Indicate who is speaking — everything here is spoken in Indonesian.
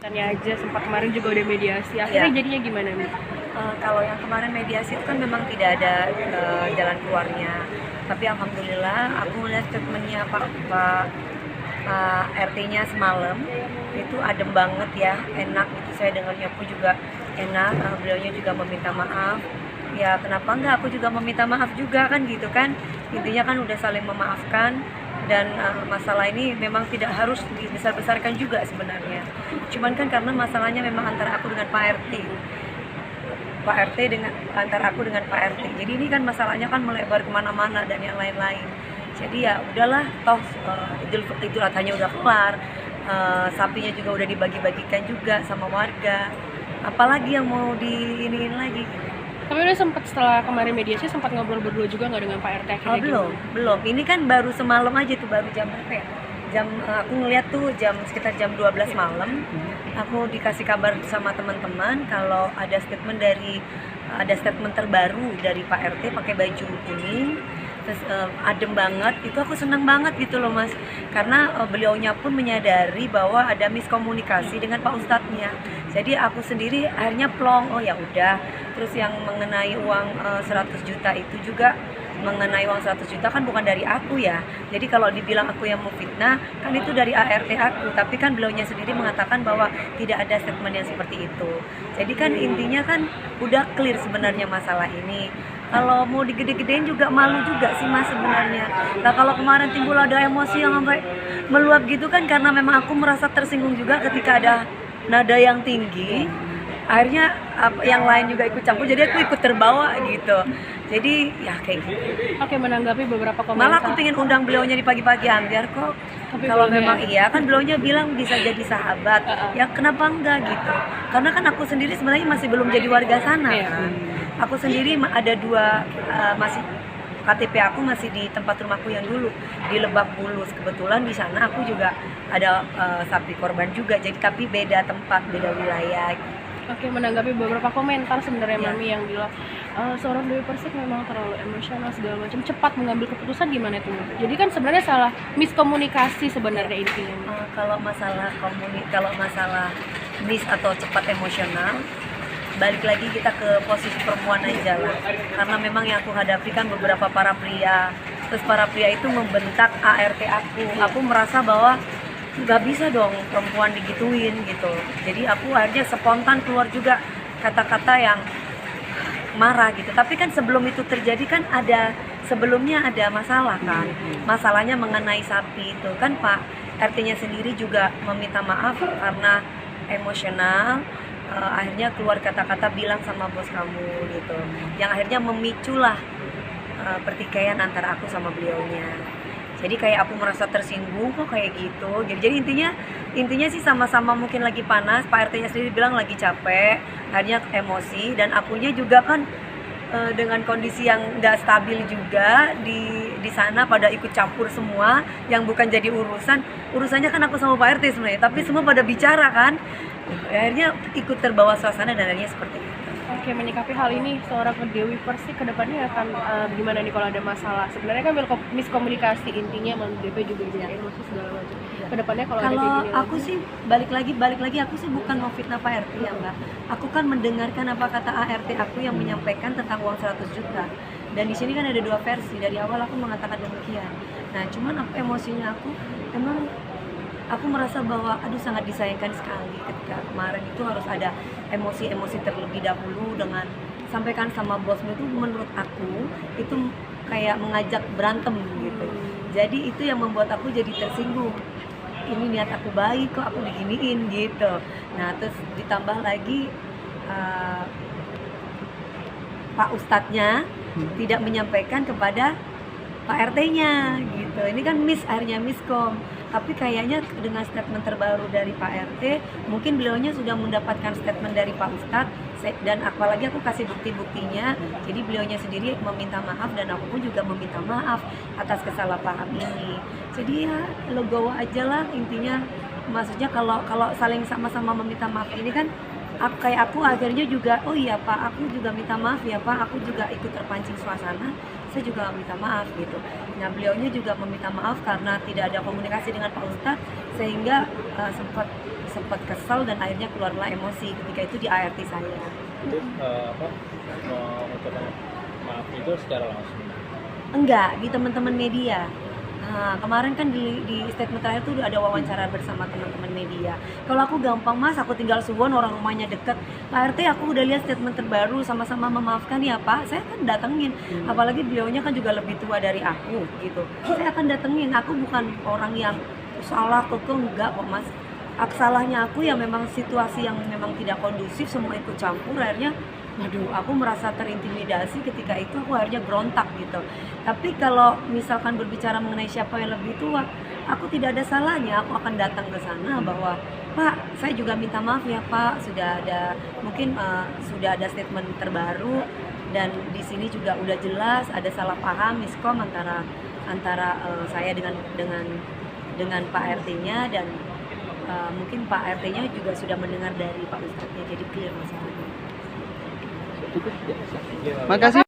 Speaker 1: kegiatannya aja, sempat kemarin juga udah mediasi, akhirnya jadinya gimana nih?
Speaker 2: Kalau yang kemarin mediasi itu kan memang tidak ada jalan keluarnya, tapi alhamdulillah aku melihat statementnya Pak RT-nya semalam itu adem banget ya, enak gitu, saya dengarnya pun juga enak. Beliaunya juga meminta maaf, ya kenapa enggak aku juga meminta maaf juga kan gitu kan, intinya kan udah saling memaafkan. Dan masalah ini memang tidak harus dibesar-besarkan juga sebenarnya, cuman kan karena masalahnya memang antara aku dengan Pak RT dengan antara aku dengan Pak RT. Jadi ini kan masalahnya kan melebar kemana-mana dan yang lain-lain. Jadi ya udahlah, toh Idul Adhanya udah kelar, sapinya juga udah dibagi-bagikan juga sama warga. Apalagi yang mau diiniin lagi?
Speaker 1: Tapi udah sempat setelah kemarin mediasi sempat ngobrol berdua juga nggak dengan Pak RT akhirnya
Speaker 2: Belum,
Speaker 1: gimana?
Speaker 2: belum. Ini kan baru semalam aja tuh, baru jam berapa ya? Aku ngeliat tuh sekitar jam 12 malam. Aku dikasih kabar sama teman-teman kalau ada statement terbaru dari Pak RT pakai baju kuning. Terus adem banget, itu aku senang banget gitu loh Mas, karena beliaunya pun menyadari bahwa ada miskomunikasi dengan Pak Ustadznya. Jadi aku sendiri akhirnya plong, oh ya udah. Terus yang mengenai uang 100 juta itu juga, mengenai uang 100 juta kan bukan dari aku ya. Jadi kalau dibilang aku yang mau fitnah, kan itu dari ART aku. Tapi kan beliaunya sendiri mengatakan bahwa tidak ada statement yang seperti itu. Jadi kan intinya kan udah clear sebenarnya masalah ini. Kalau mau digede-gedein juga malu juga sih Mas sebenarnya. Nah kalau kemarin timbul ada emosi yang sampai meluap gitu kan, karena memang aku merasa tersinggung juga ketika ada nada yang tinggi. Akhirnya yang lain juga ikut campur, jadi aku ikut terbawa gitu. Jadi ya kayak gitu.
Speaker 1: Oke, menanggapi beberapa komentar.
Speaker 2: Malah aku pengen undang beliaunya di pagi-pagi biar kok.
Speaker 1: Tapi
Speaker 2: Kalau
Speaker 1: belum
Speaker 2: memang
Speaker 1: ya.
Speaker 2: iya kan beliaunya bilang bisa jadi sahabat, ya kenapa enggak gitu. Karena kan aku sendiri sebenarnya masih belum jadi warga sana kan. Aku sendiri ada dua, masih KTP aku masih di tempat rumahku yang dulu di Lebak Bulus. Kebetulan di sana aku juga ada sapi korban juga, jadi tapi beda tempat, beda wilayah.
Speaker 1: Oke, menanggapi beberapa komentar sebenarnya Mami yang bilang seorang Dewi Persik memang terlalu emosional segala macam, cepat mengambil keputusan, gimana tuh? Jadi kan sebenarnya salah miskomunikasi sebenarnya intinya.
Speaker 2: Kalau masalah mis atau cepat emosional, balik lagi kita ke posisi perempuan aja lah, karena memang yang aku hadapi kan beberapa para pria, terus para pria itu membentak ART aku merasa bahwa nggak bisa dong perempuan digituin gitu. Jadi aku akhirnya spontan keluar juga kata-kata yang marah gitu. Tapi kan sebelum itu terjadi kan sebelumnya ada masalah kan, masalahnya mengenai sapi itu kan Pak RT-nya sendiri juga meminta maaf karena emosional. Akhirnya keluar kata-kata bilang sama bos kamu gitu, yang akhirnya memiculah pertikaian antara aku sama beliaunya. Jadi kayak aku merasa tersinggung kok kayak gitu. Jadi intinya sih sama-sama mungkin lagi panas. Pak RT-nya sendiri bilang lagi capek, akhirnya emosi, dan akunya juga kan dengan kondisi yang nggak stabil juga di sana, pada ikut campur semua yang bukan jadi urusannya kan aku sama Pak RT sebenarnya, tapi semua pada bicara kan, akhirnya ikut terbawa suasana dan akhirnya seperti itu.
Speaker 1: Oke, menyikapi hal ini seorang Dewi Persik kedepannya akan gimana nih kalau ada masalah? Sebenarnya kan miskomunikasi intinya, menurut DP juga jadi emosi segala macam. Kedepannya kalau ada kayak gini
Speaker 2: aku sih balik lagi aku sih bukan mau fitnah Pak RT ya enggak. Aku kan mendengarkan apa kata ART aku yang menyampaikan tentang uang 100 juta. Dan di sini kan ada dua versi. Dari awal aku mengatakan demikian. Nah, cuman emosinya emang aku merasa bahwa sangat disayangkan sekali ketika kemarin itu harus ada emosi-emosi terlebih dahulu dengan sampaikan sama bosmu. Itu menurut aku itu kayak mengajak berantem gitu. Jadi itu yang membuat aku jadi tersinggung. Ini niat aku baik kok aku diginiin gitu. Nah terus ditambah lagi Pak Ustadznya tidak menyampaikan kepada Pak RT-nya gitu. Ini kan akhirnya miskom. Tapi kayaknya dengan statement terbaru dari Pak RT, mungkin beliaunya sudah mendapatkan statement dari Pak Ustadz, dan apalagi aku kasih bukti-buktinya. Jadi beliaunya sendiri meminta maaf dan aku pun juga meminta maaf atas kesalahpaham ini. Jadi ya legowo aja lah intinya. Maksudnya kalau saling sama-sama meminta maaf ini kan aku akhirnya juga, oh iya Pak, aku juga minta maaf ya Pak, aku juga ikut terpancing suasana, saya juga minta maaf gitu. Nah beliaunya juga meminta maaf karena tidak ada komunikasi dengan Pak Ustadz, sehingga sempat sempat kesal dan akhirnya keluarlah emosi ketika itu di ART saya.
Speaker 3: Itu mengucapkan maaf itu secara langsung.
Speaker 2: Enggak, di teman-teman media. Nah, kemarin kan di statement terakhir tuh ada wawancara bersama teman-teman media. Kalau aku gampang mas, aku tinggal suwon, orang rumahnya deket. Pak RT aku udah lihat statement terbaru, sama-sama memaafkan ya Pak. Saya kan datengin, apalagi beliaunya kan juga lebih tua dari aku gitu. Saya akan datengin, aku bukan orang yang salah keke, enggak kok mas. Salahnya aku ya memang situasi yang memang tidak kondusif, semua ikut campur, akhirnya aduh, aku merasa terintimidasi ketika itu, aku akhirnya berontak gitu. Tapi kalau misalkan berbicara mengenai siapa yang lebih tua, aku tidak ada salahnya, aku akan datang ke sana bahwa Pak, saya juga minta maaf ya Pak, sudah ada mungkin sudah ada statement terbaru dan di sini juga udah jelas ada salah paham miskom antara saya dengan Pak RT-nya dan mungkin Pak RT-nya juga sudah mendengar dari Pak Ustadznya, jadi clear masalahnya.
Speaker 4: Makasih.